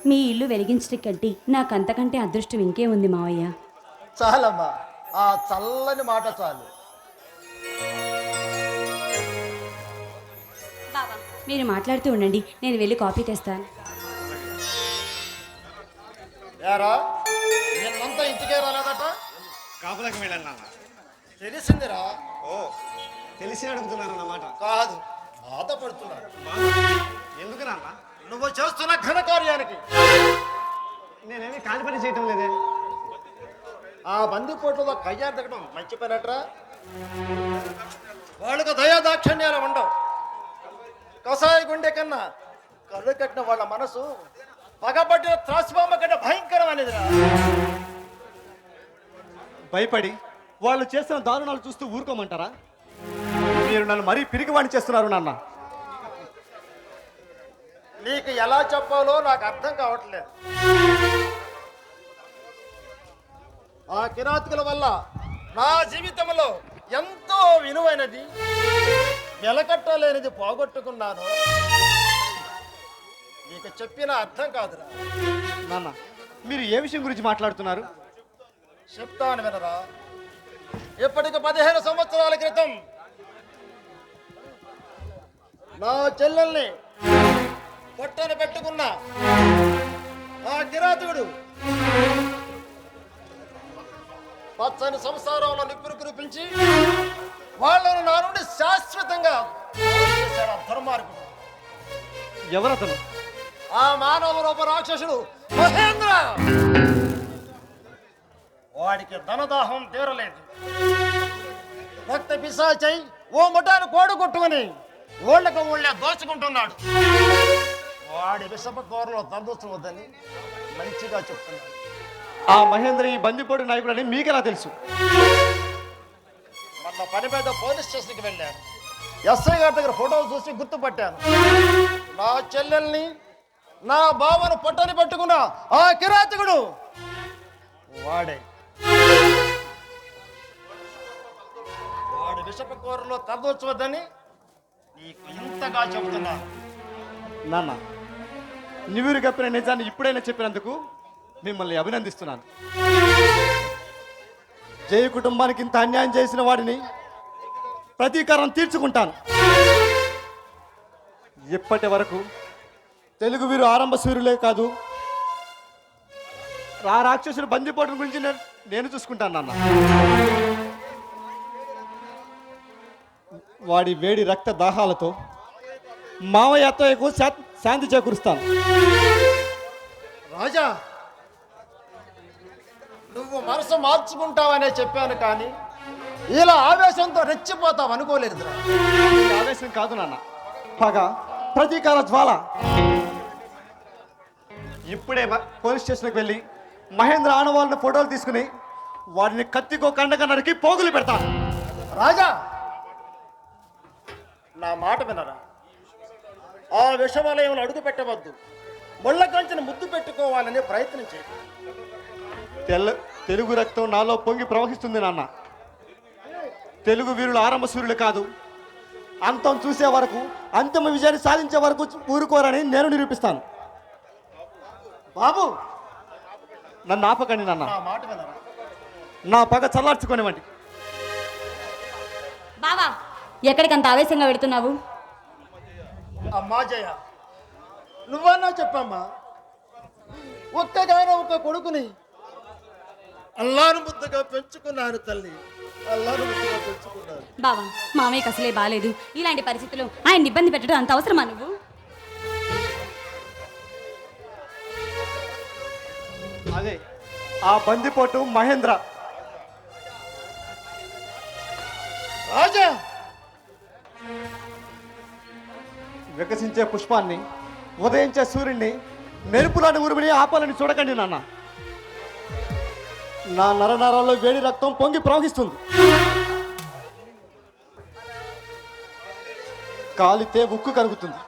మీ ఇల్లు వెలిగించడం కంటే నాకంతకంటే అదృష్టం ఇంకే ఉంది మావయ్య. చాలమ్మా, ఆ చల్లని మాట చాలు. బాబా మీరు మాట్లాడుతూ ఉండండి, నేను వెళ్ళి కాఫీ తెస్తాను. యారా నిన్నంతా ఇంటికే రాలేదట? కాపులకు వెళ్ళాను నాన్న. తెలిసిందిరా. ఓ, తెలిసి అడుగుతున్నారు అన్నమాట. కాదు, బాధపడుతున్నాడు. ఎందుకు నాన్న? నువ్వు చేస్తున్న ఘనకార్యానికి. నేనేమి కాని పని చేయటం లేదే. ఆ బందిపోట్లతో కయ్యారు తగ్గడం మంచి పనట్రా. వాళ్ళకు దయా దాక్షిణ్యాలు ఉండవు. కసాయి గుండె కన్నా కళ్ళు కట్టిన వాళ్ళ మనసు పగబట్టిన త్రాసుబొమ్మ కంటే భయంకరమైనదిరా. భయపడి వాళ్ళు చేస్తున్న దారుణాలు చూస్తూ ఊరుకోమంటారా? మీరు నన్ను మరీ పిరికివాణి చేస్తున్నారు నాన్న. నీకు ఎలా చెప్పాలో నాకు అర్థం కావట్లేదు. ఆ కిరాతకుల వల్ల నా జీవితంలో ఎంతో విలువైనది, వెలకట్టలేనిది పోగొట్టుకున్నాను. నీకు చెప్పిన అర్థం కాదురా. నాన్న, మీరు ఏ విషయం గురించి మాట్లాడుతున్నారు? చెప్తాను వినరా. ఇప్పటికి 15 సంవత్సరాల క్రితం నా చెల్లెల్ని పొట్టను పెట్టుకున్న ఆ కిరాతకుడు పచ్చని సంసారంలో నిప్పులు కురిపించి వాళ్ళను నా నుండి శాశ్వతంగా దూరం చేశాడు ఆ దుర్మార్గుడు. ఎవరతను? ఆ మానవ రూప రాక్షసుడు మహేంద్ర. వాడికి ధనదాహం తీరలేదు. రక్త పిశాచై ఓ ముఠాను కోడు కొట్టుకుని ఓళ్ళకు ఊళ్ళే దోచుకుంటున్నాడు. వాడి విషప కూరలో తలదూచవద్దని మంచిగా చెప్తున్నాడు. ఆ మహేంద్ర ఈ బందిపోటు నాయకుడు అని మీకెలా తెలుసు? మొన్న పని మీద పోలీస్ స్టేషన్కి వెళ్ళాను. ఎస్ఐ గారి దగ్గర ఫోటో చూసి గుర్తుపట్టాను. నా చెల్లెల్ని, నా బావను పొట్టని పట్టుకున్న ఆ కిరాతకుడు వాడే. వాడి విషప కూరలో తలదూచవద్దని నీకు ఇంతగా చెబుతున్నాను. నాన్న, నివురు కప్పిన నిజాన్ని ఇప్పుడైనా చెప్పినందుకు మిమ్మల్ని అభినందిస్తున్నాను. జయ కుటుంబానికి ఇంత అన్యాయం చేసిన వాడిని ప్రతీకారం తీర్చుకుంటాను. ఇప్పటి వరకు తెలుగు వీరు ఆరంభ సూర్యులే కాదు, ఆ రాక్షసుడు బందిపోటు గురించి నేను చూసుకుంటాను నాన్న. వాడి వేడి రక్త దాహాలతో మావయ్యకు శాంతి చేకూరుస్తాను. రాజా, నువ్వు మనసు మార్చుకుంటావనే చెప్పాను, కానీ ఇలా ఆవేశంతో రెచ్చిపోతావు అనుకోలేదు. ఆవేశం కాదు నాన్న, పగ, ప్రతీకార జ్వాల. ఇప్పుడే పోలీస్ స్టేషన్కి వెళ్ళి మహేంద్ర ఆనవాళ్ళ ఫోటోలు తీసుకుని వాడిని కత్తికో కండగా నరికి పోగులు పెడతాను. రాజా, నా మాట వినరా. ఆ విషవలయంలో అడుగు పెట్టవద్దు. ముళ్ళ కంచెను ముద్దు పెట్టుకోవాలని ప్రయత్నం చేయి. తెలుగు రక్తం నాలో పొంగి ప్రవహిస్తుంది నాన్న. తెలుగు వీరులు ఆరంభ సూర్యులు కాదు, అంతం చూసే వరకు, అంతిమ విజయాన్ని సాధించే వరకు ఊరుకోరని నేను నిరూపిస్తాను. బాబు, నన్ను ఆపకండి నాన్న. నా మాట వినరా. నా పగ చల్లార్చుకోనివ్వండి. బావా, ఎక్కడికంత ఆవేశంగా వెళుతున్నావు? అమ్మా జయ, నువ్వన్నా చెప్పమ్మా. ఒక్కగానో ఒక కొడుకుని అల్లాను ముద్దగా పెంచుకున్నాను తల్లి, అల్లాను ముద్దగా పెంచుకున్నాను. బావా, మామయ్యకి అసలే బాలేదు. ఇలాంటి పరిస్థితుల్లో ఆయన ఇబ్బంది పెట్టడం అంత అవసరమా నువ్వు? అదే ఆ బందిపోటు మహేంద్ర. రాజా, వికసించే పుష్పాన్ని, ఉదయించే సూర్యుడిని, మెరుపులాంటి ఉరుముని ఆపాలని చూడకండి నాన్న. నా నరనరాల్లో వేడి రక్తం పొంగి ప్రవహిస్తుంది. కాలితే ఉక్కు కరుగుతుంది,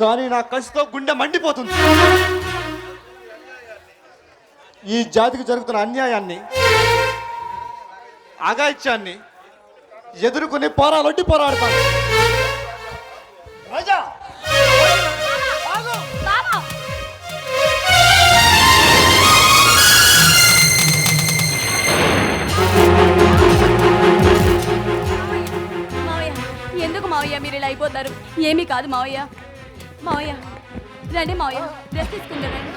కానీ నా కసితో గుండె మండిపోతుంది. ఈ జాతికి జరుగుతున్న అన్యాయాన్ని, అఘాయిత్యాన్ని ఎదుర్కొని పోరాడతాను. రాజా, అయిపోతారు. ఏమీ కాదు మావయ్య. మావయ్య రండి మావయ్య, డ్రెస్ తీసుకుందా రండి.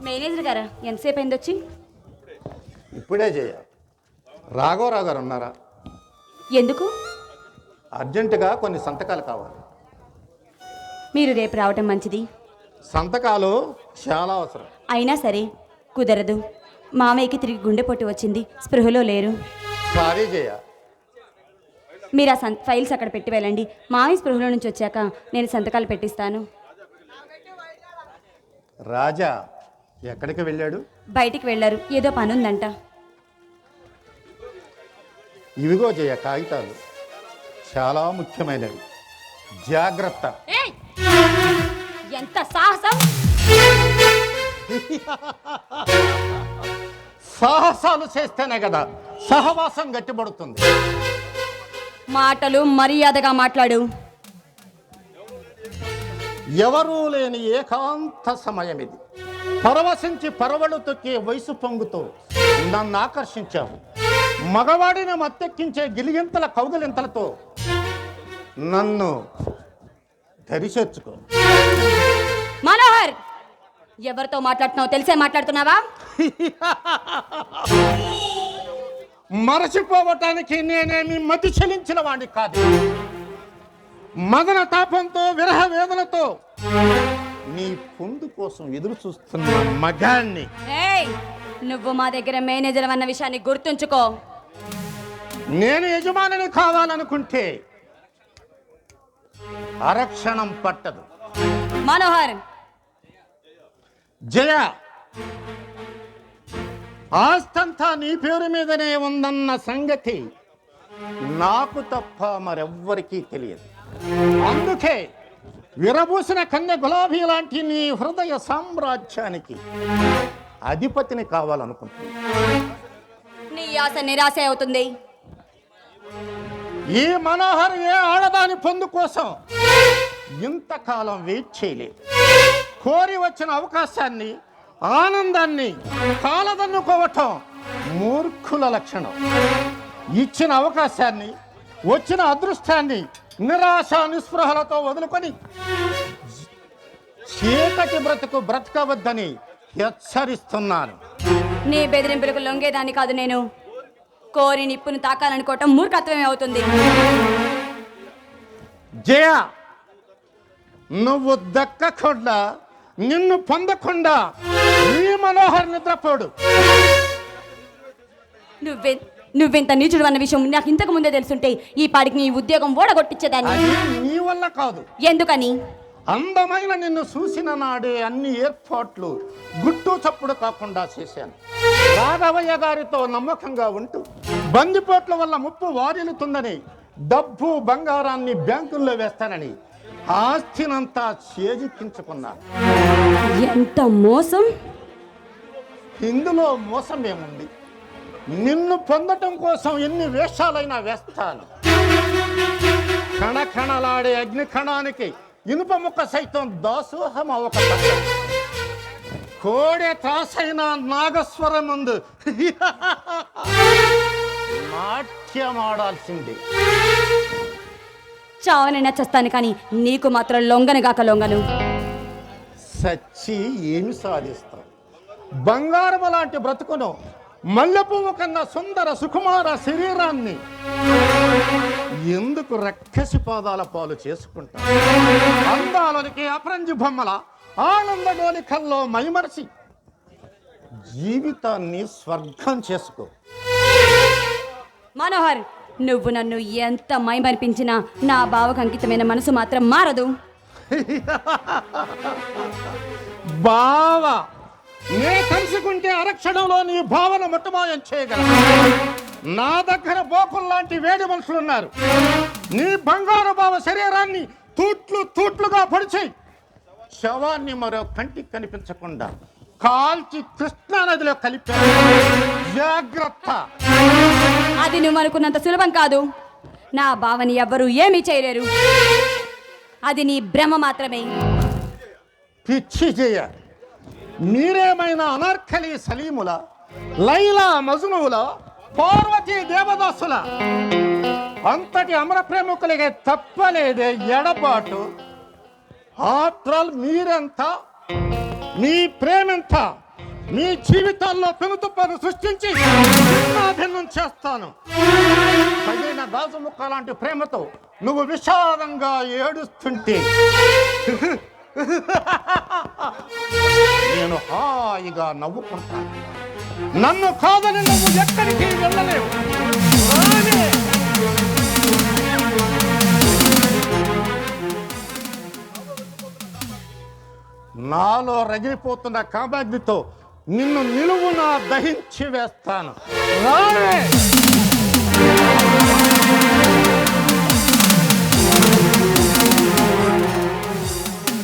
మేనేజర్ గారా, ఎంతసేపు అయింది వచ్చి? ఇప్పుడే చేయ. రాఘవరావు గారు ఉన్నారా? ఎందుకు? అర్జెంటుగా కొన్ని సంతకాలు కావాలి. మీరు రేపు రావటం మంచిది. సంతకాలు చాలా అవసరం. అయినా సరే కుదరదు. మామయ్యకి తిరిగి గుండెపోటు వచ్చింది, స్పృహలో లేరు. సారీ జయ. మీరు ఆ ఫైల్స్ అక్కడ పెట్టి వెళ్ళండి. మామయ్య స్పృహలో నుంచి వచ్చాక నేను సంతకాలు పెట్టిస్తాను. రాజా ఎక్కడికి వెళ్ళాడు? బయటికి వెళ్ళారు, ఏదో పని ఉందంట. ఇవిగో జయ కాగితాలు, చాలా ముఖ్యమైనవి, జాగ్రత్త. ఎంత సాహసం! సాహసాలు చేస్తేనే కదా సహవాసం గట్టిపడుతుంది. మాటలు మర్యాదగా మాట్లాడు. ఎవరూ లేని ఏకాంత సమయం ఇది. పరవశించి పరవళ్ళు తొక్కే వయసు పొంగుతో నన్ను ఆకర్షించావు. మగవాడిని మత్తెక్కించే గిలిగింతల కౌగిలింతలతో నన్ను ధరిచేర్చుకో. మనోహర్, ఎవరితో మాట్లాడుతున్నావు తెలిసే మాట్లాడుతున్నావా? మరచిపోవటానికి నేనేమి మతి చెలించిన వాడిని కాదు. మదన తాపంతో విరహ వేదనతో నీ పొందు కోసం ఎదురు చూస్తున్న మగాన్ని. నువ్వు మా దగ్గర మేనేజర్ అన్న విషయాన్ని గుర్తుంచుకో. నేను యజమానిని కావాలనుకుంటే అరక్షణం పట్టదు. మనోహర్, జయ, ఆస్తంతా నీ పేరు మీదనే ఉందన్న సంగతి నాకు తప్ప మరెవ్వరికీ తెలియదు. అందుకే విరబూసిన కన్య గులాబీ లాంటి నీ హృదయ సామ్రాజ్యానికి అధిపతిని కావాలనుకుంటున్నా. నీ ఆశ నిరాశ అవుతుంది. ఈ మనోహర్ ఏ ఆడదాని పొందు కోసం ఇంతకాలం వెయిట్ చేయలేదు. కోరి వచ్చిన అవకాశాన్ని, ఆనందాన్ని కాలదన్నుకోవటం మూర్ఖుల లక్షణం. ఇచ్చిన అవకాశాన్ని, వచ్చిన అదృష్టాన్ని నిరాశ నిస్పృహలతో వదులుకొని చీకటి బ్రతుకు బ్రతకవద్దని హెచ్చరిస్తున్నాను. నీ బెదిరింపులకు లొంగేదాన్ని కాదు నేను. కోరి నిప్పును తాకాలనుకోవటం మూర్ఖత్వమే అవుతుంది. జయ, నువ్వు దక్కకుండా, నిన్ను పొందకుండా ఈ మనోహర్ నిద్రపోడు. నువ్వెంత నీచుడు అన్న విషయం నాకు ఇంతకు ముందే తెలుసుంటే ఈ పాడికి నీ ఉద్యోగం ఓడగొట్టించేదాన్ని. నీ వల్ల కాదు. ఎందుకని? అందమైన నిన్ను చూసిన నాడే అన్ని ఏర్పాట్లు గుట్టు చప్పుడు కాకుండా చేశాను. రాఘవయ్య గారితో నమ్మకంగా ఉంటూ బందిపోట్ల వల్ల ముప్పు వారిల్లుతుందని, డబ్బు బంగారాన్ని బ్యాంకుల్లో వేస్తానని ఆస్తినంతా చేజిక్కించుకున్నాను. ఎంత మోసం! ఇందులో మోసం ఏముంది? నిన్ను పొందటం కోసం ఎన్ని వేషాలైనా వేస్తాను. కణకణలాడే అగ్ని కణానికి ఇనుప ముక్క సైతం దాసోహం అవక కోడె త్రాసైన నాగస్వరం ముందు నాట్యమాడాల్సిందే. చావనైనా చస్తాను కానీ నీకు మాత్రం లొంగను గాక లొంగను. సచ్చి ఏమి సాధిస్తావు? బంగారం లాంటి బ్రతుకును మల్లెపువ్వు కన్నా సుందర సుకుమార శరీరాన్ని ఎందుకు రక్కసి పాదాల పాలు చేసుకుంటా? అందాలకి అపరంజి బొమ్మల ఆనంద డోలికల్లో మైమరచి జీవితాన్ని స్వర్గం చేసుకో. మనోహర్, నువ్వు నన్ను ఎంత మైమరిపించినా నా బావకు అంకితమైన మనసు మాత్రం మారదు. బావా, నే కలుసుకుంటే అరక్షణంలో నీ భావన మొట్టమొదటి చేయగల. నా దగ్గర బోకుల్లాంటి వేడి మనుషులున్నారు. నీ బంగారు బావ శరీరాన్ని తూట్లుగా పొడిచి శవాన్ని మరో కంటికి కనిపించకుండా కాల్చి కృష్ణానదిలో కలిపారు. జాగ్రత్త. అది నువ్వు అనుకున్నంత సులభం కాదు. నా బావని ఎవ్వరూ ఏమీ చేయలేరు. అది నీ భ్రమ మాత్రమే. పిచ్చి చేయ. మీరేమైనా అనార్కలి సలీముల, లైలా మజునువుల, పార్వతీ దేవదాసుల అంతటి అమర ప్రేమికులకే తప్పలేదే ఎడబాటు. ఆఫ్టర్ ఆల్ మీరెంత, మీ ప్రేమెంత, మీ జీవితాల్లో పెనుతుప్పను సృష్టించి భిన్నం చేస్తాను. పైన గాజు ముక్క లాంటి ప్రేమతో నువ్వు విషాదంగా ఏడుస్తుంటే నేను హాయిగా నవ్వుకుంటాను. నన్ను కాదని నువ్వు ఎక్కడికి వెళ్ళలేవు. నాలో రగిలిపోతున్న కామాగ్నితో నిన్ను నిలువున దహించి వేస్తాను. రావే.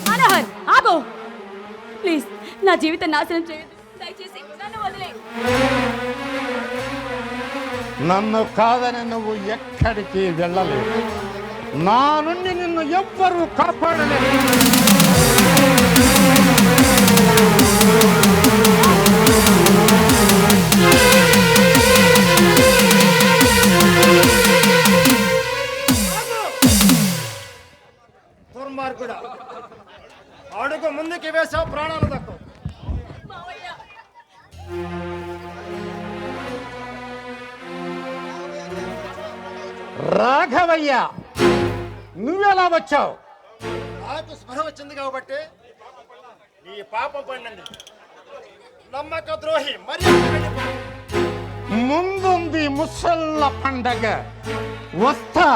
మనోహర్, ఆగు ప్లీజ్. నా జీవితం నాశనం చేయదు. దయచేసి నన్ను వదిలే. నన్ను కాదని నువ్వు ఎక్కడికి వెళ్ళలేవు. నా నుండి నిన్ను ఎవ్వరూ కాపాడలేరు. దుర్మార్గుడా, అడుగు ముందుకి వేసావు, ప్రాణాలు దక్కవు. రాఘవయ్య, నువ్వెలా వచ్చావు? నాకు స్పృహ వచ్చింది కాబట్టి నీ పాపం పండండి. నమ్మక ద్రోహి, మరి ముందుంది ముసళ్ళ పండగ. వస్తా.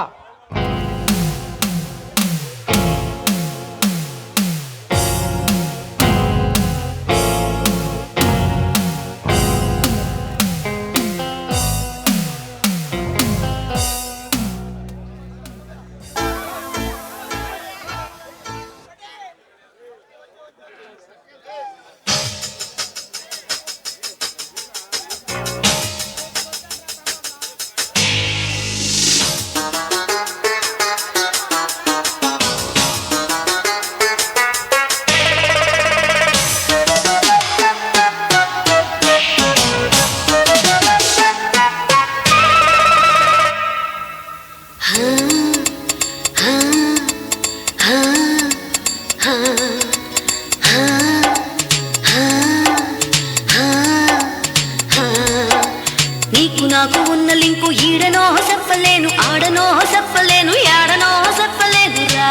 నీకు నాకు ఉన్న లింకు ఈడనో చెప్పలేను, ఆడనో చెప్పలేను, యాడనో చెప్పలేను రా.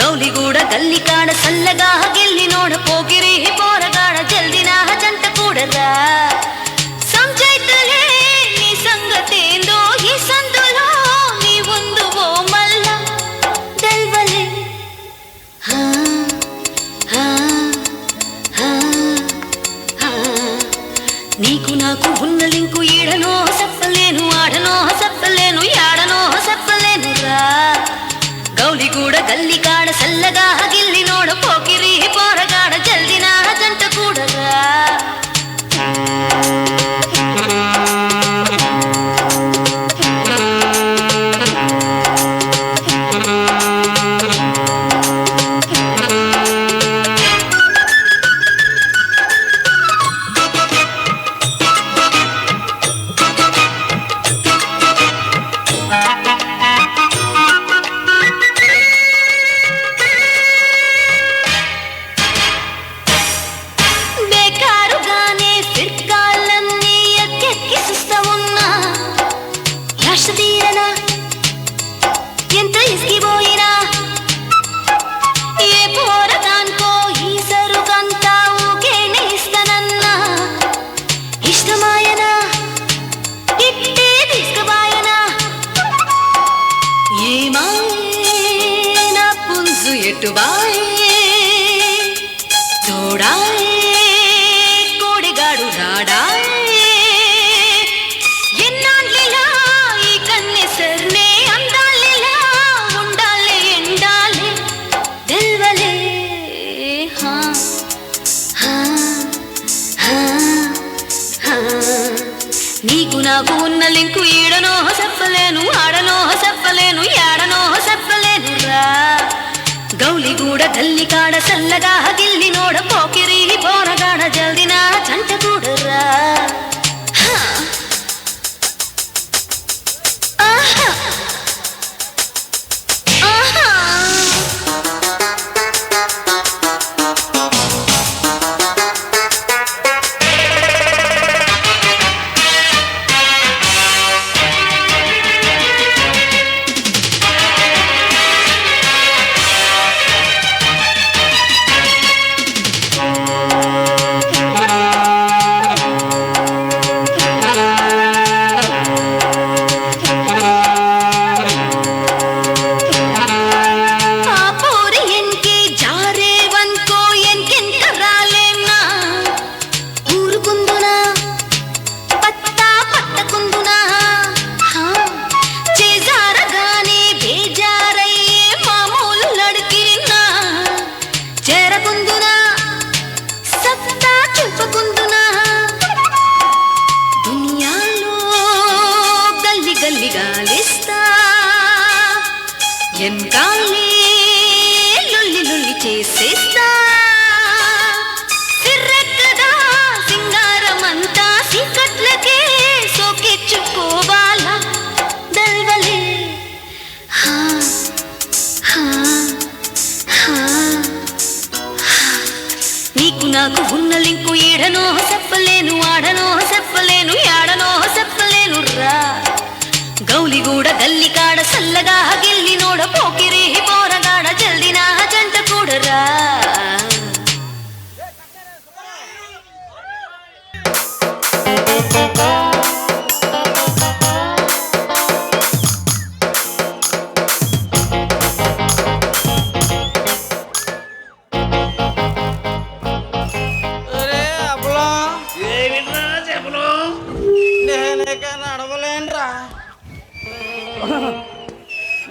గౌలిగూడ గల్లికాడ సల్లగా గిల్లి నోడ పోగిరి పోరగాడ జల్దినా జంట కూడరా. సంచైతలే నీ సంగతేందో ఈ సందులో నీ ఉందు ఓ మల్ల తెల్వలే. నీకు నాకు ఉన్న లింకు ఈడనో చెప్పలేను, ఆడనో చెప్పలేను, యాడనో చెప్పలేను రా. గౌలిగూడ గల్లికాడ సల్లగా గిల్లి నోడ పోకిరి పోరగాడ జల్దినా జంట కూడరా. తీరనా ఎంత ఇసిగిపోయినా ఏ పోరగాన్కో ఈ సరుకంతా ఊకేనే ఇస్తానన్నా ఇష్టమాయనా ఇట్టే తీసుకుపోయనా ఏమైనా పుంజు ఎటుబాయే తోడాయే కోడిగాడు రాడాయే ఎన్నాళ్ళిలా ఈ కన్నెసర్నే అందాలిలా ఉండాలే ఎండాలే తెల్వలే హా హా హా హా నీకు నాకు ఉన్న లింకు ఈడనో చెప్పలేను ఆడనో చెప్పలేను ఏడనో చెప్పలేను రా గౌలిగూడ గల్లికాడ సల్లగా గిల్లి నోడ పోకిరి పోరగాడ జల్దిన చంట కూడరా ఆహా ఆహా ఎంకాలే లొల్లి లొల్లి చేసేస్తా సిర్రెక్కదా సింగారమంతా సికట్లకే సోకిచ్చుకోవాలా దల్వలే హా హా హా నీకు నాకు ఉన్న లింకు ఈడనో చెప్పలేను ఆడనో చెప్పలేను ఏడనో చెప్పలేను రా గౌలిగూడ గల్లికాడ సల్లగా గిల్లి నోడ పోకిరి పోరగాడ జల్దిన జంట కూడరా నడవలేనురా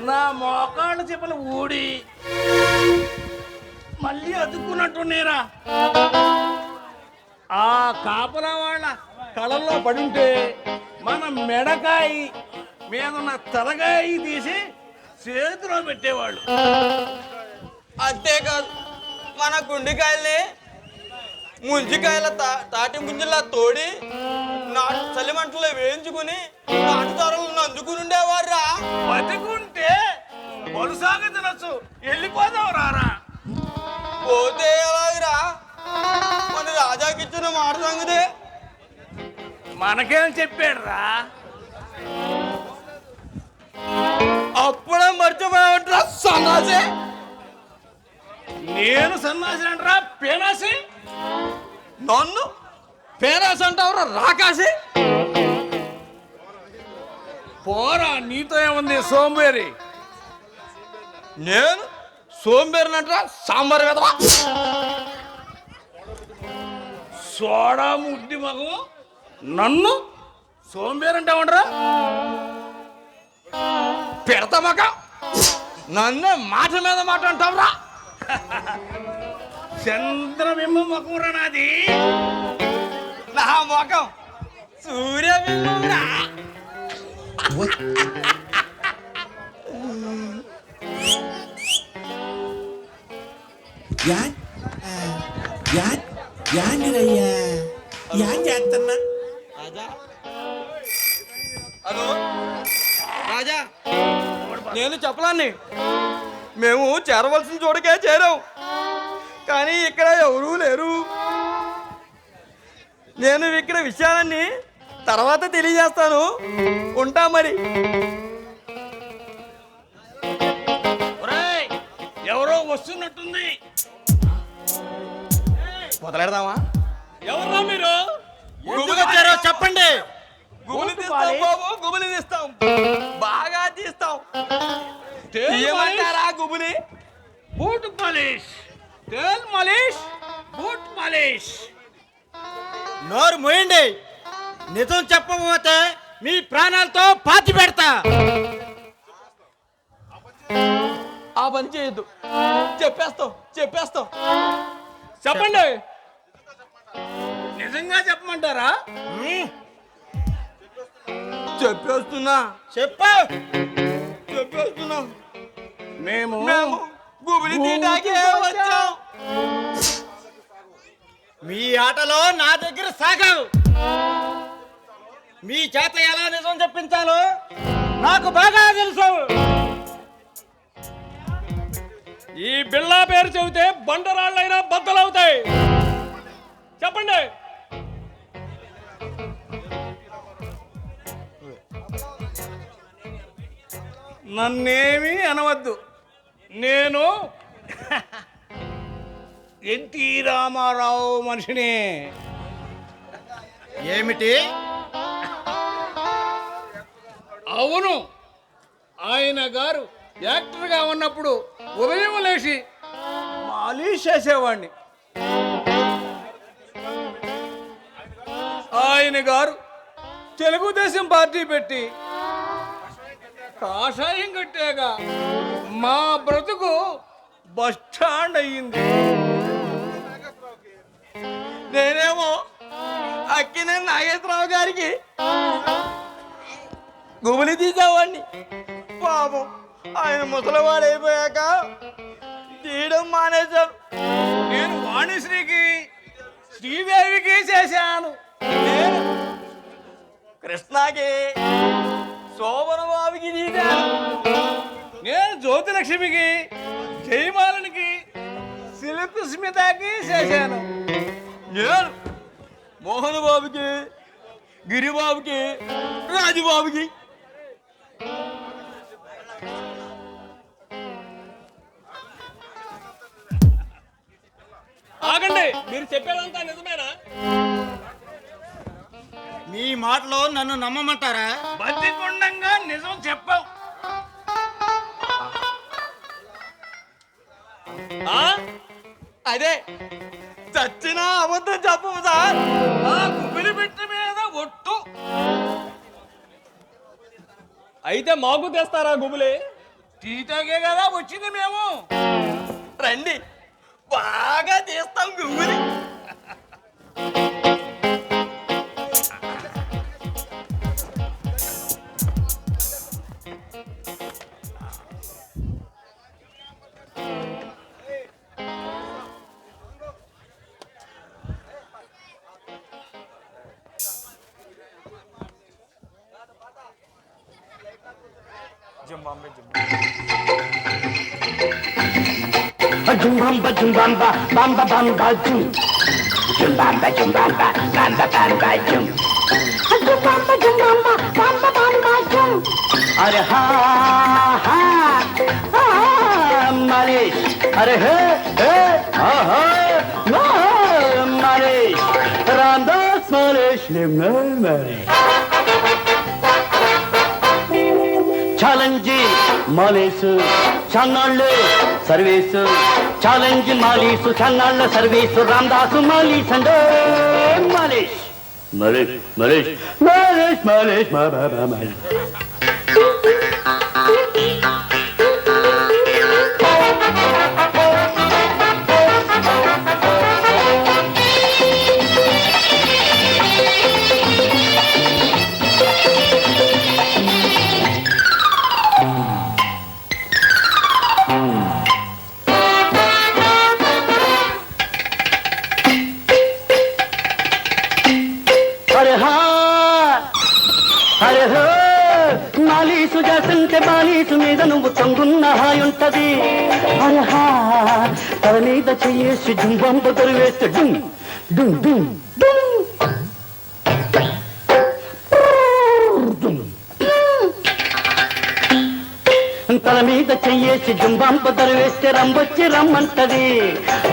నా మోకాళ్ళ చెప్పులు ఊడి మళ్ళీ అతుక్కున్నట్టున్నారా ఆ కాపలా వాళ్ళ కళల్లో పడుంటే మన మెడకాయి మీదున్న తలకాయి తీసి చేతిలో పెట్టేవాళ్ళు. అంతేకాదు మన గుండెకాయల్ని ముంజికాయల తాటి ముంజిలా తోడి నాటు చలిమంటలో వేయించుకుని నాటు తొరలను అందుకుని ఉండేవారా. బతికుంటే బలుసాగా తినచ్చు, వెళ్ళిపోదాం రారా. పోతే ఎలాగరా, మన రాజాకిచ్చిన మాట సంగతి మనకేం చెప్పాడు రా. అప్పుడే మర్చిపోయావట్రా సన్నాసి. నేను సన్నాసి అంటరా పేనాసి? నన్ను పేరాసి అంటావురా రాకాసి? పోరా, నీతో ఏముంది సోంబేరి. నేను సోంబేరినంటరా సాంబార్ వెదవా. సోడా ముడ్డి మగము నన్ను సోంబేరంటావంటరా? పెడతా మక నన్నే మాట మీద మాట అంటావురా. చంద్రబింబ మకమురా నాది. నా మొఖం సూర్యబింబం. ఏంటిరయ్యా ఏం చేస్తున్నా? హలో రాజా, నేను చెప్పలాన్ని. మేము చేరవలసిన చోటుకే చేరాం, కానీ ఇక్కడ ఎవరూ లేరు. నేను ఇక్కడ విషయాలన్నీ తర్వాత తెలియజేస్తాను. ఉంటా మరి. ఉన్నట్టుంది. మొదలెడదామా? ఎవరా మీరు? గుబులొచ్చారో చెప్పండి. గుబులు తీస్తాం బాబు, గుబులు తీస్తాం, బాగా తీస్తాం. ఏమంటారా గుబులి? బూట్ పాలిష్, టేల్ మాలిష్, బూట్ పాలిష్. నోరు మూయండి. నిజం చెప్పకపోతే మీ ప్రాణాలతో పాతి పెడతా. ఆ పని చేయొద్దు. చెప్పేస్తాం. చెప్పండి. నిజంగా చెప్పమంటారా? చెప్పేస్తున్నా. చెప్పేస్తున్నా. మేము గుబులి తీయడానికే వచ్చాం. మీ ఆటలో నా దగ్గర సాగావు. మీ చేత ఎలా నిజం చెప్పించాలో నాకు బాగా తెలుసు. ఈ బిళ్ళా పేరు చెబితే బండరాళ్ళైనా బద్దలవుతాయి. చెప్పండి. నన్నేమీ అనవద్దు. నేను ఎన్టీ రామారావు మనిషిని. ఏమిటి? అవును, ఆయన గారు యాక్టర్గా ఉన్నప్పుడు ఉదయం లేచి మాలిష్ చేసేవాడిని. ఆయన గారు తెలుగుదేశం పార్టీ పెట్టి కాషాయం కట్టాక మా బ్రతుకు బస్ స్టాండ్ అయ్యింది. నేనేమో అక్కినే నాగేశ్వరరావు గారికి గుబులి తీసేవాడిని. పాపం ఆయన ముసలివాడైపోయాక తీయడం మానేశారు. నేను వాణిశ్రీకి, శ్రీదేవికి చేశాను. నేను కృష్ణకి, శోభన బాబుకి తీశాను. నేను జ్యోతిలక్ష్మికి, జయమాలనికి, సిల్క్ స్మితకి చేశాను. నేను మోహన్ బాబుకి, గిరిబాబుకి, రాజుబాబుకి. ఆగండి, మీరు చెప్పేదంతా నిజమేనా? మీ మాటలో నన్ను నమ్మమంటారా? బతికుండంగా నిజం చెప్పాం. అదే చచ్చిన అబద్ధం చెప్పవు సార్. ఆ గుబిలి బిట్ట మీద ఒట్టు. అయితే మాకు తెస్తారా గుబులి? టీటాకే కదా వచ్చింది మేము. రండి, బాగా తీస్తాం గుబులి. Jumbamba, jumbamba, bamba, bamba, jum. Jumbamba, jumbamba, bamba, bamba, jum. Jumbamba, jumbamba, bamba, bamba, jum. Are ha, ha, ha, Malish. Are he, ha, ha, no, Malish. Ramdas Malish, Limnal Malish. Challenge మాలేసు చన్నాళ్ళు service, challenge మాలీసు చన్నాళ్ళ service, Ramadasu మాలీస్ అంటే మాలేష్ మాలేష్ మాలేష్ మాలేష్ మాలేష్ మాలేష్. మాలీసు చేస్తుంటే బాలీసు మీద నువ్వు తొంగున్న హాయుంటది. అరహా తల మీద చెయ్యేసి జుంబంబ దొరివేస్తే డుమ్ డుమ్ డుమ్ డుమ్. తల మీద చెయ్యేసి జుంబాంప దరవేస్తే రంబొచ్చి రమ్మంటది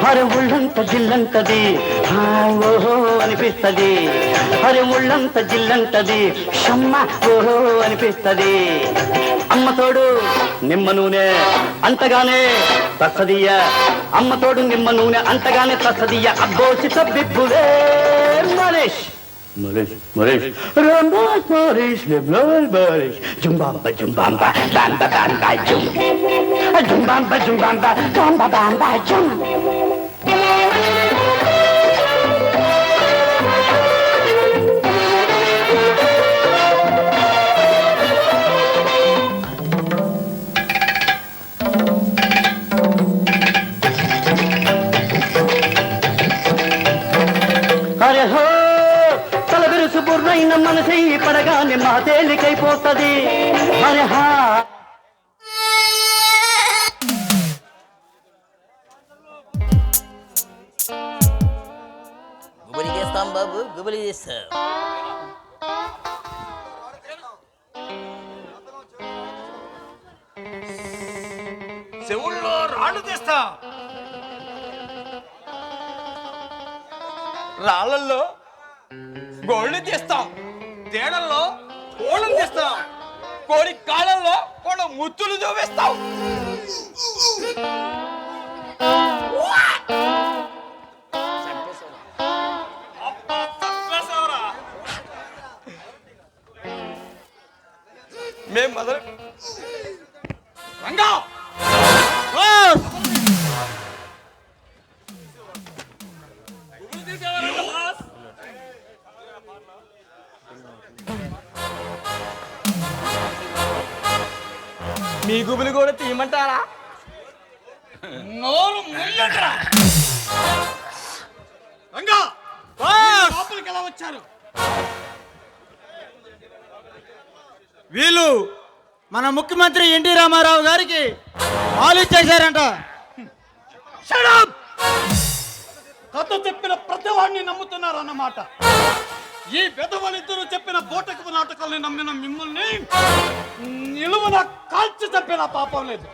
హరి ఉళ్ళంత జిల్లంటది ఓహో అనిపిస్తది హరి ఉళ్ళంత జిల్లంటది షమ్మ ఓహో అనిపిస్తది అమ్మ తోడు నిమ్మ నూనె అంతగానే తస్సదియ్య అమ్మ తోడు నిమ్మ నూనె అంతగానే తస్సదియ్య అబ్బోసి తబ్బిబ్బులే మలేష్ మలేష్ మలేష్ రాంబాస్ మలేష్ మలేష్ జుంబాంబ జుంబాంబ బాంబ బాంబ జుం జుంబాంబ జుంబాంబ బాంబ బాంబ జుం అరే హో తల బిరుసు బుర్రైన మనసై పడగానే మా తేలికైపోతుంది అరే హా గుబలి చేస్తాం బాబు, గుబలి చేస్తాం. చెవుల్లో రాళ్ళు తీస్తా, రాళ్ళల్లో గోళ్ళు తీస్తాం, తేడల్లో కోళ్ళను తీస్తాం, కోడి కాళ్ళల్లో కూడా ముత్తులు చూపిస్తాం. మేం మొదలు రంగా మీ గుబులు కూడా తీయమంటారా? నోరు ముయ్యండిరా. రంగా లోపలికి ఎలా వచ్చారు? వీళ్ళు మన ముఖ్యమంత్రి ఎన్టీ రామారావు గారికి మాలిష్ చేశారంట. కథ చెప్పిన ప్రతి వాడిని నమ్ముతున్నారు అన్నమాట. ఈ పెదవాళ్ళిద్దరూ చెప్పిన బోటకు నాటకాల్ని నమ్మిన మిమ్మల్ని నిలువున కాల్చి చెప్పిన పాపం లేదు.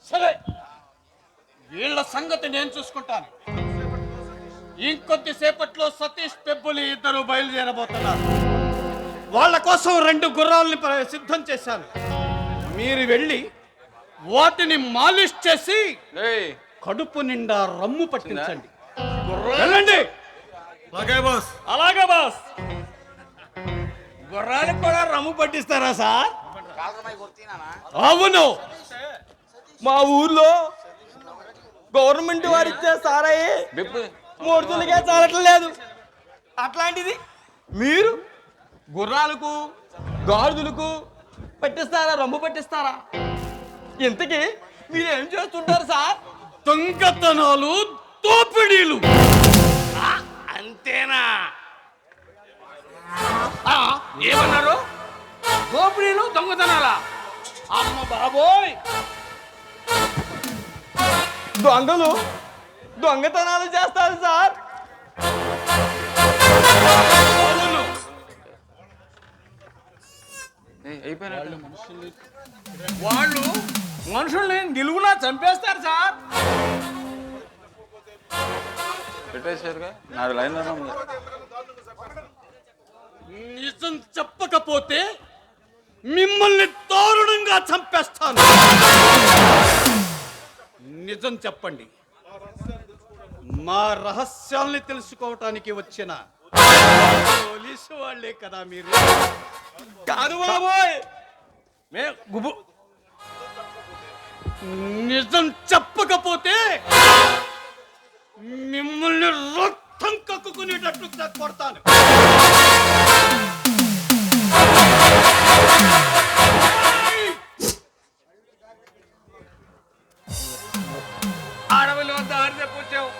సరే, వీళ్ళ సంగతి నేను చూసుకుంటాను. ఇంకొద్దిసేపట్లో సతీష్ పెబ్బులి ఇద్దరు బయలుదేరబోతున్నారు. వాళ్ళ కోసం 2 గుర్రాలని సిద్ధం చేశాను. మీరు వెళ్ళి వాటిని మాలిష్ చేసి కడుపు నిండా రమ్ము పట్టించండి. వెళ్ళండి. అలాగే బాస్. గుర్రానికి కూడా రమ్ము పట్టిస్తారా సార్? అవును, మా ఊర్లో గవర్నమెంట్ వారు ఇచ్చే సారాయి మూర్తులకే చాలట్లేదు. అట్లాంటిది మీరు గుర్రాలకు గాడిదలకు పట్టిస్తారా, రమ్ము పట్టిస్తారా? ఇంతకీ మీరేం చేస్తుంటారు సార్? దొంగతనాలు, దోపిడీలు. అంతేనా? ఏమన్నారు? దోపిడీలు, దొంగతనాలా? అమ్మ బాబోయ్, దొంగలు దొంగతనాలు చేస్తారు సార్. వాళ్ళు మనుషుల్ని నిలువునా చంపేస్తారు సార్. నిజం చెప్పకపోతే మిమ్మల్ని దారుణంగా చంపేస్తాను. నిజం చెప్పండి. మా రహస్యాల్ని తెలుసుకోవటానికి వచ్చిన పోలీసు వాళ్ళే కదా మీరు? కాదు బాబోయ్, నిజం చెప్పకపోతే మిమ్మల్ని రక్తం కక్కుకునేటట్లు కొడతాను. అడవిలో దారి తెప్పొచ్చావు.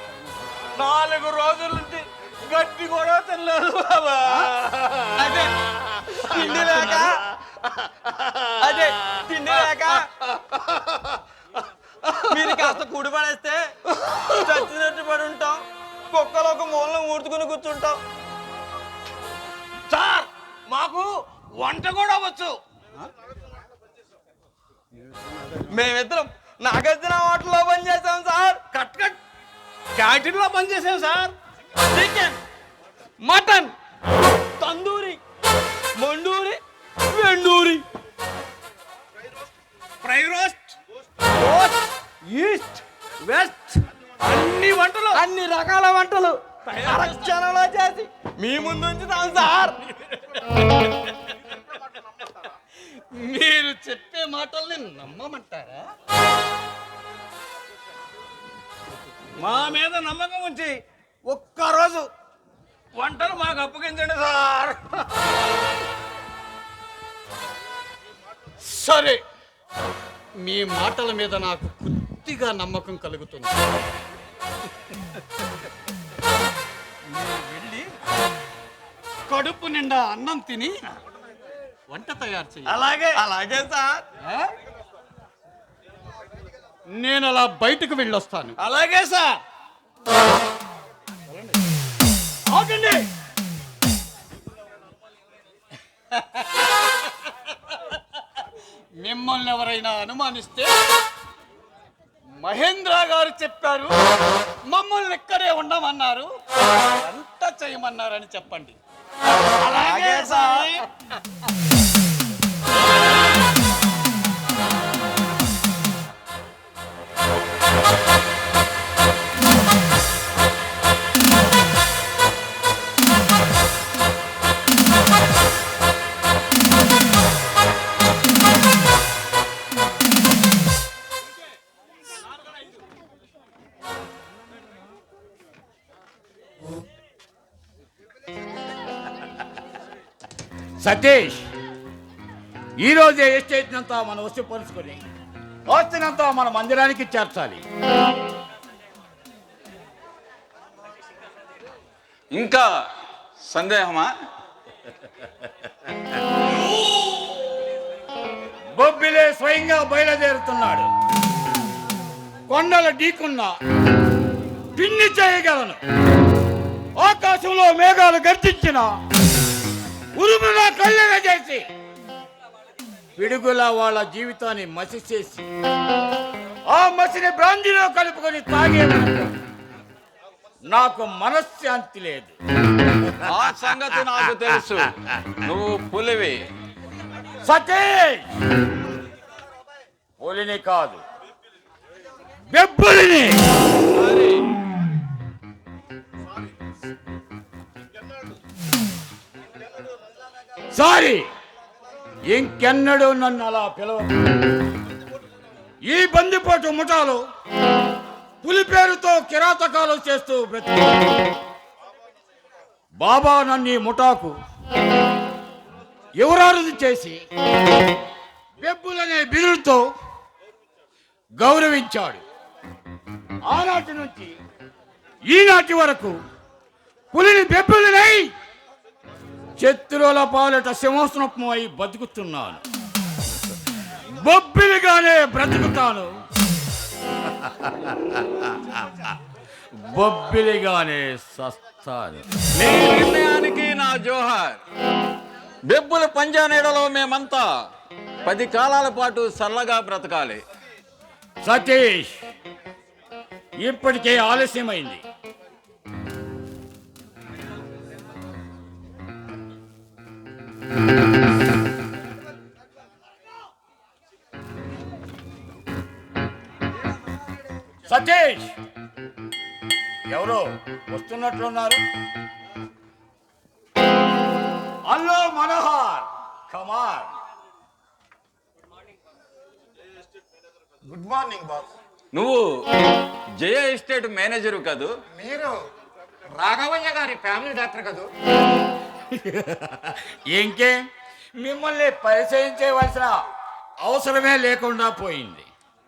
4 రోజుల నుంచి గడ్డి కూడా తినలేదు బాబా. అదే తిండి లేక, అదే తిండి లేక మీరు కాస్త కూడి పడేస్తే చచ్చినట్టు పడి ఉంటాం. కుక్కలు ఒక మూలలో ఊడ్చుకుని కూర్చుంటాం. సార్, మాకు వంట కూడా వచ్చు. మేమిద్దరం నాగార్జున హోటల్లో పనిచేసాం సార్. కట్ కట్ క్యాంటీన్లో పనిచేసాం సార్. చికెన్, మటన్, తందూరి, మండూరి, వెండూరి, ఫ్రై రోస్ట్, ఈస్ట్, వెస్ట్ అన్ని వంటలు, అన్ని రకాల వంటలు అరక్షణలో చేసి మీ ముందు ఉంచుతాం సార్. మీరు చెప్పే మాటల్ని నమ్మమంటారా? మా మీద నమ్మకం ఉంచి ఒక్కరోజు వంటలు మాకు అప్పగించండి సార్. సరే, మీ మాటల మీద నాకు కొద్దిగా నమ్మకం కలుగుతుంది. మీరు వెళ్ళి కడుపు నిండా అన్నం తిని వంట తయారు చేయాలి. అలాగే సార్. నేను అలా బయటకు వెళ్ళొస్తాను. అలాగే సార్. ఆగండి. మిమ్మల్ని ఎవరైనా అనుమానిస్తే మహేంద్ర గారు చెప్పారు, మమ్మల్ని ఇక్కడే ఉండమన్నారు, వంట చేయమన్నారని చెప్పండి. అలాగే సార్. సతీష్, ఈరోజే ఎస్టేట్నంతా మనం వసిపరుచుకొని ఆస్తినంతా మన మందిరానికి చేర్చాలి. ఇంకా సందేహమా? బొబ్బిలే స్వయంగా బయలుదేరుతున్నాడు. కొండల ఢీకున్నా పిన్ని చేయగలను. ఆకాశంలో మేఘాలు గర్జించిన ఉరుములా కళ్ళెగ చేసి పిడుగులా వాళ్ళ జీవితాన్ని మసి చేసి ఆ మసిని బ్రాందీలో కలుపుకొని తాగే నాకు మనశ్శాంతి లేదు. ఆ సంగతి నాకు తెలుసు. నువ్వు పులివి. సతీష్, పులిని కాదు, బెబ్బులిని. సారీ, ఇంకెన్నడూ నన్ను అలా పిలవ. ఈ బందిపోటు ముఠాలు పులి పేరుతో కిరాతకాలు చేస్తూ బ్రతుకు. బాబా నన్ను ఈ ముఠాకు యువరాజు చేసి బెబ్బులనే బిరుదుతో గౌరవించాడు. ఆనాటి నుంచి ఈనాటి వరకు పులిని బెబ్బులనై శత్రువుల పాలట సింహాసనమై బతుకుతున్నాను. బొబ్బిలిగానే బ్రతుకుతాను, బొబ్బిలిగానే సస్తాను. నీ నిర్ణయానికి నా జోహార్. బెబ్బుల పంజా నీడలో మేమంతా 10 కాలాల పాటు సరళగా బ్రతకాలి. సతీష్, ఇప్పటికే ఆలస్యమైంది. సతీష్, ఎవరో వస్తున్నట్లున్నారు. Hello Manohar, come on. Good morning boss. నువ్వు జయ ఎస్టేట్ మేనేజరు కదూ? మీరు రాఘవయ్య గారి ఫ్యామిలీ డాక్టర్ కదూ? ఇంకే, మిమ్మల్ని పరిచయం చేయవలసిన అవసరమే లేకుండా పోయింది.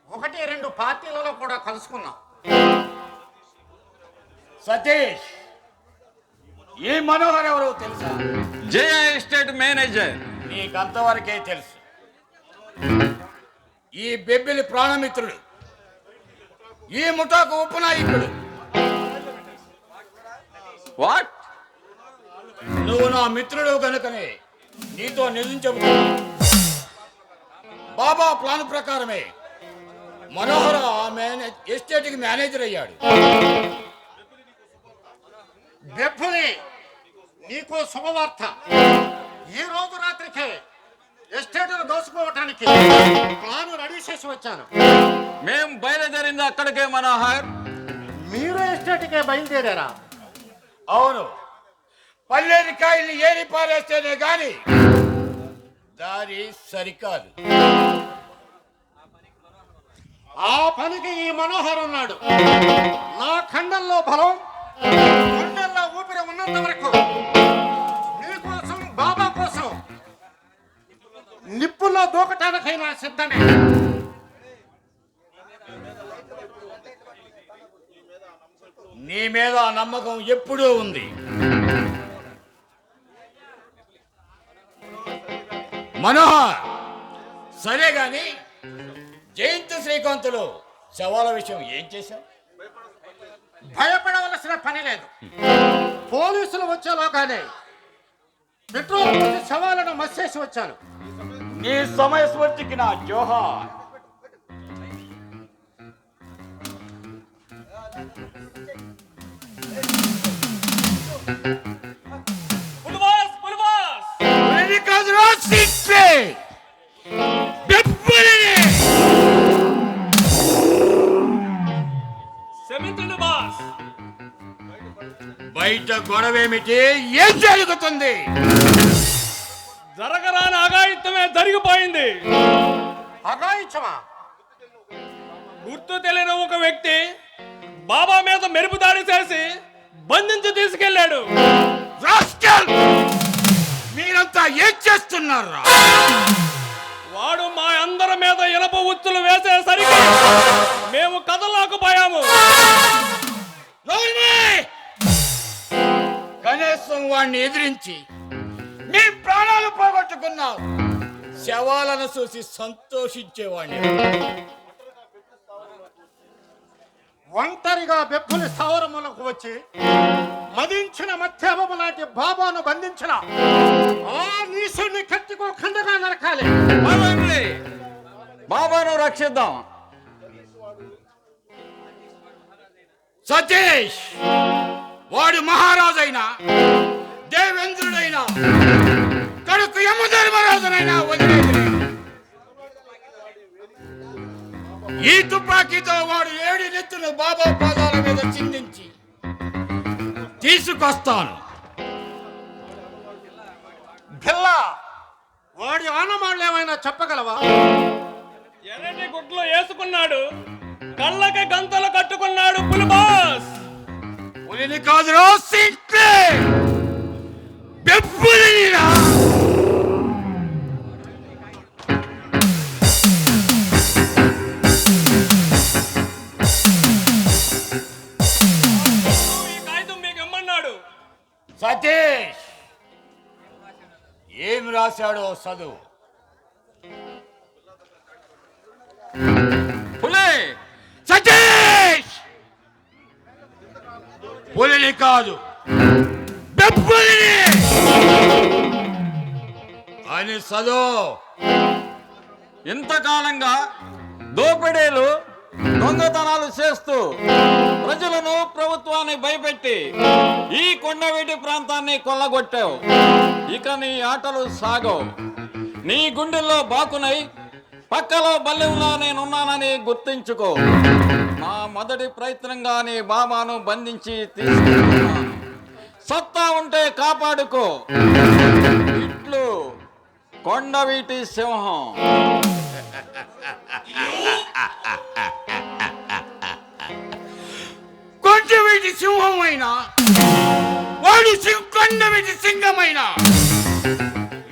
1-2 పార్టీలలో కూడా కలుసుకున్నాం. సతీష్, ఈ మనోహర్ ఎవరో తెలుసా? జయ ఎస్టేట్ మేనేజర్. నీకంతవరకే తెలుసు. ఈ బెబ్బిలి ప్రాణమిత్రుడు, ఈ ముఠాకు ఉపనాయకుడు. వాట్? నువ్వు నా మిత్రుడు కనుకనే నీతో నిజం చెబుతున్నా. బాబా ప్లాన్ ప్రకారమే మనోహర ఎస్టేట్కి మేనేజర్ అయ్యాడు. బెబ్బుని నీకు శుభవార్త. ఈ రోజు రాత్రికే ఎస్టేట్ను దోసుకోవటానికి ప్లాన్ రెడీ చేసి వచ్చాను. మేం బయలుదేరింది అక్కడికే మనోహర్. మీరు ఎస్టేట్కే బయలుదేరారా? అవును, పల్లెని కాయల్ని ఏరి పారేస్తేనే గాని దారి సరికాదు. ఆ పనికి ఈ మనోహర్ ఉన్నాడు. నా ఖండంలో బలం, గుండెల్లో ఊపిరి ఉన్నంత వరకు నీకోసం, బాబా కోసం నిప్పుల్లో దూకటానికైనా సిద్ధమే. నీ మీద నమ్మకం ఎప్పుడూ ఉంది మనోహర్. సరే గాని జయంత్ శ్రీకాంతులు శవాల విషయం ఏం చేశావు? భయపడవలసిన పని లేదు. పోలీసులు వచ్చేలోగానే పెట్రోల్ పోసి శవాలను మచ్చేసి వచ్చాను. నీ సమయస్ఫూర్తికి నా జోహార్. పులిబాస్ పులిబాస్ క్షమించండి బాస్. బయట గొడవేమిటి? ఏం జరుగుతుంది? జరగరాని అఘాయిత్యమే జరిగిపోయింది. అఘాయిత్యమా? గుర్తు తెలియని ఒక వ్యక్తి బాబా మీద మెరుపు దాడి చేసి బంధించి తీసుకెళ్లాడు. రాస్కల్! మీరంతా ఏం చేస్తున్నారా? వాడు మా అందరి మీద ఇనప ఉచ్చులు వేసేసరికి మేము కదలలేకపోయాము. కనీసం వాడిని ఎదిరించి మీ ప్రాణాలు పోగొట్టుకున్నావు. శవాలను చూసి సంతోషించేవాడిని. ఒంటరిగా బెప్పుని స్థావరములకు వచ్చి మదించిన మధ్యాహ్నము లాంటి బాబాను బంధించిన ఆ నీసుని కత్తికో ఖండగా నరకాలి. బాబాను రక్షిద్దాం. సతీష్, వాడు మహారాజైనా, దేవేంద్రుడైనా, కడుకు యమధర్మరాజునైనా వదిలేదు. ఈ తుపాకీతో వాడు 7 నెత్తులు బాబా పాదాల మీద చిందించి తీసుకొస్తాను. భిల్లా, వాడి ఆనమాళ్ళు ఏమైనా చెప్పగలవా? ఎర్రటి గుడ్లు వేసుకున్నాడు, కళ్ళకి గంతలు కట్టుకున్నాడు. పులిబాస్ పులిని కాదురా, సింక్లే బెప్పులినిరా. ఈ కాగితం మీకు ఇమ్మన్నాడు. సతీష్, ఏం రాశాడో చదువు. పులే సతీష్, పులిని కాదు బెప్పులిని అని చదువు. ఇంతకాలంగా దోపిడీలు, దొంగతనాలు చేస్తూ ప్రజలను, ప్రభుత్వాన్ని భయపెట్టి ఈ కొండవీటి ప్రాంతాన్ని కొల్లగొట్టావు. ఇక నీ ఆటలు సాగవు. నీ గుండెల్లో బాకునై పక్కలో బల్లెంలో నేనున్నానని గుర్తించుకో. నా మొదటి ప్రయత్నంగా నీ బాబాను బంధించి తీసుకెళ్తున్నాను. సత్తా ఉంటే కాపాడుకో. ఇట్లు కొండవీటి సింహం. కొండవీటి సింహమైనా, వాడు కొండవీటి సింహమైనా,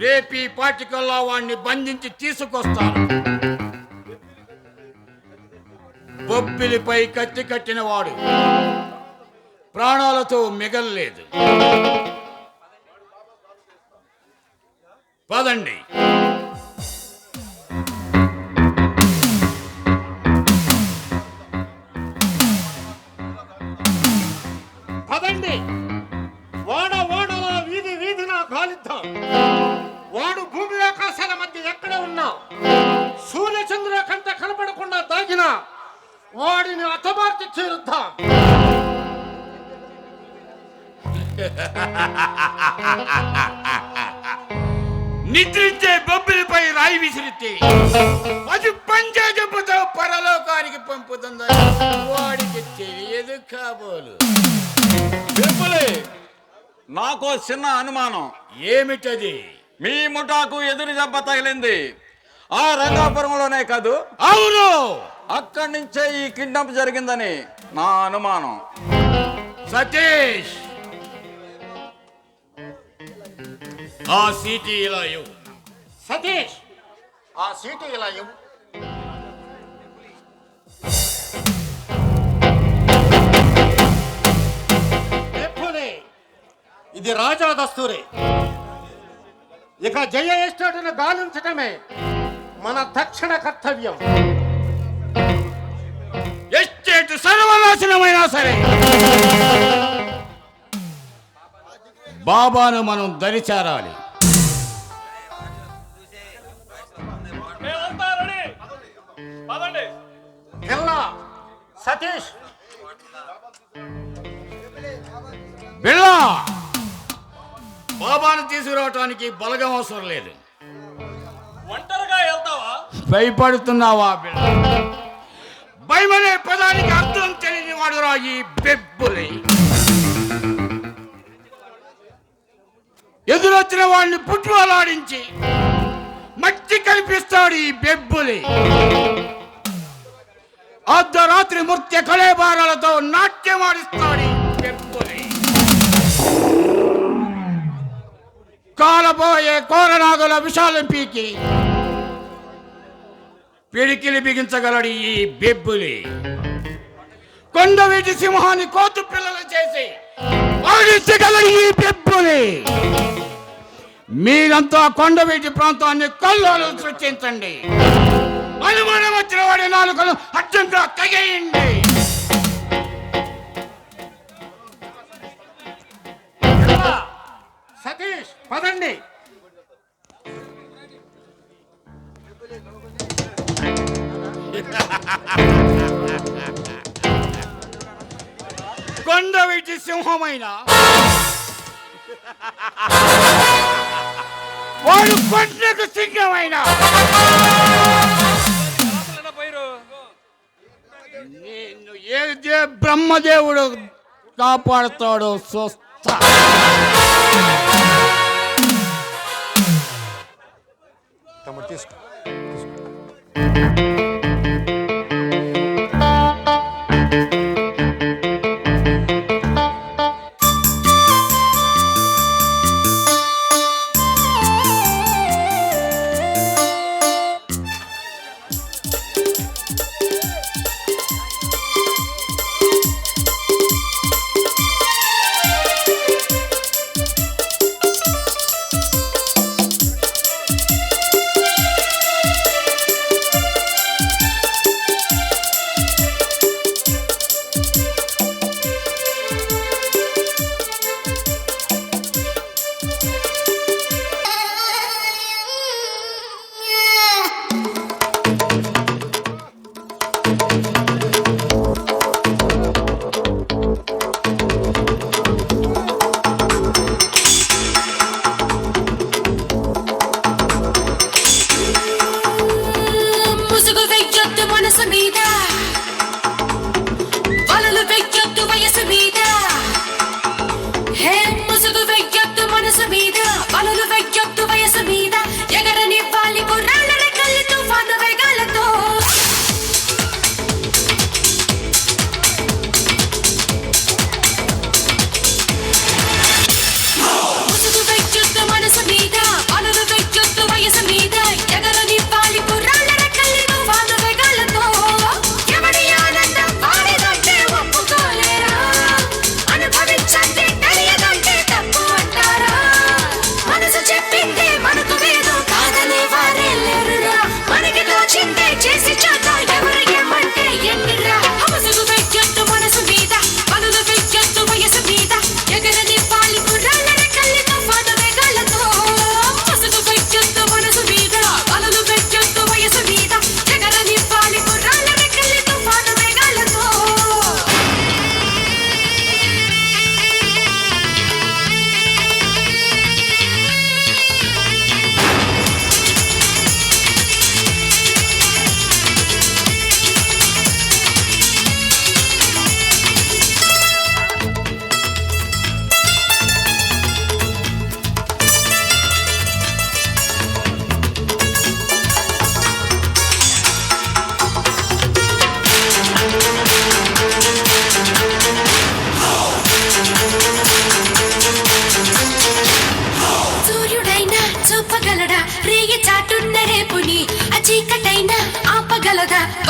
రేపీ పాటికల్లా వాడిని బంధించి తీసుకొస్తాను. బొబ్బిలిపై కత్తి కట్టిన వాడు ప్రాణాలతో మిగల్లేదు. పదండి. పదండి, ఓడ ఓడలా వీధి వీధిన గాలిద్దాం. వాడిని అతమార్చి చేరుద్దాం. నిద్రించే బొబ్బిలిపై రాయి విసిరితే అది పంచజపుతో పరలోకానికి పంపుతుందని వాడికి తెలియదు కాబోలు. బెబ్బులే, నాకో చిన్న అనుమానం. ఏమిటది? మీ ముఠాకు ఎదురు దెబ్బ తగిలింది ఆ రంగాపురంలోనే కాదు? అవును, అక్కడి నుంచే ఈ కిడ్నాప్ జరిగిందని నా అనుమానం. సతీష్, ఆ సీటీ ఇలా ఇవ్వు. సతీష్, ఆ సీటు ఇలా ఇవ్వు. ఎప్పుడే ఇది రాజా దస్తూరి. ఇక జయ ఎస్టేట్ను గాలించటమే మన తక్షణ కర్తవ్యం. ఎస్టేట్ సర్వనాశనమైనా సరే బాబాను మనం దరిచేరాలి. మేమంతా రెడీ. పదండి. పిల్ల సతీష్, బిళ్ళా, బాబాను తీసుకురావటానికి బలగం అవసరం లేదు. ఒంటరిగా వెళ్తావా? భయపడుతున్నావా బిళ్ళ? భయమనే పదానికి అర్థం తెలియని వాడురా ఈ బెబ్బులి. ఎదురొచ్చిన వాడిని పుట్టులాడించి మట్టి కల్పిస్తాడు ఈ బెబ్బులి. అర్ధరాత్రి మృత్య కళేబారాలతో నాట్యమాడిస్తాడు ఈ బెబ్బులి. కాలపోయే కోరనాగుల విషాలం పీకి పిడికిలి బిగించగలడు ఈ బెబ్బులి. కొండవీటి సింహాన్ని కోతు పిల్లలు చేసి ఓడించగలడు ఈ బెబ్బులి. మీరంతా కొండవీటి ప్రాంతాన్ని కల్లోలు సృష్టించండి. అనుమానం వచ్చిన వాడి నాలుకలు అడ్డంగా తెగేయండి. సతీష్, పదండి. కొండవీటి సింహమైన వాడు కొండకు సింహమైన నేను ఏ బ్రహ్మదేవుడు కాపాడుతాడో చూస్తా. తమ్ముడు తీసుకో.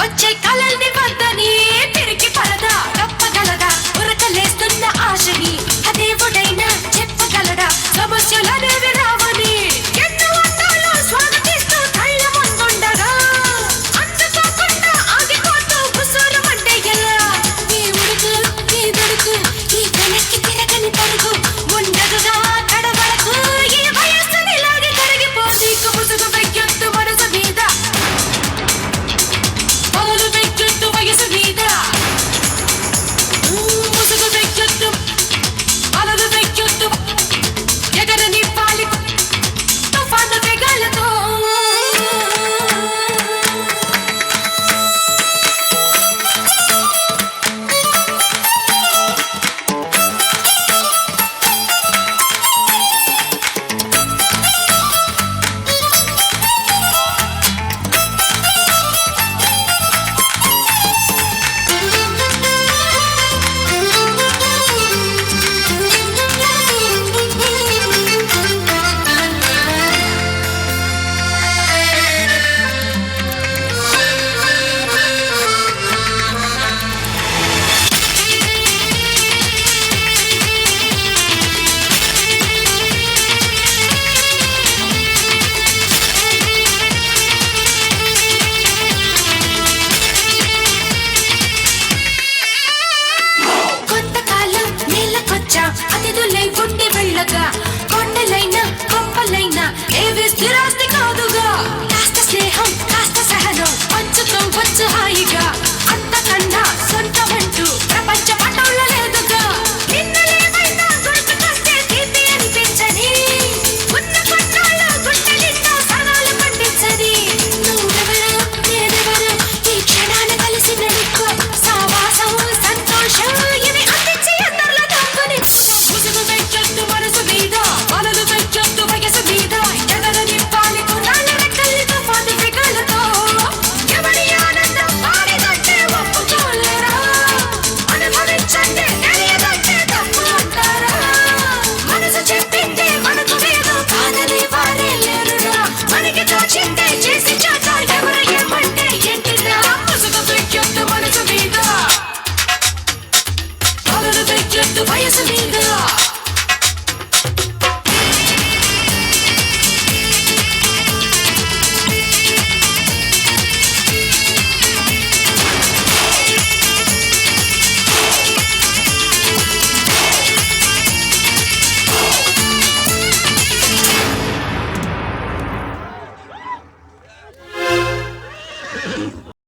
వచ్చే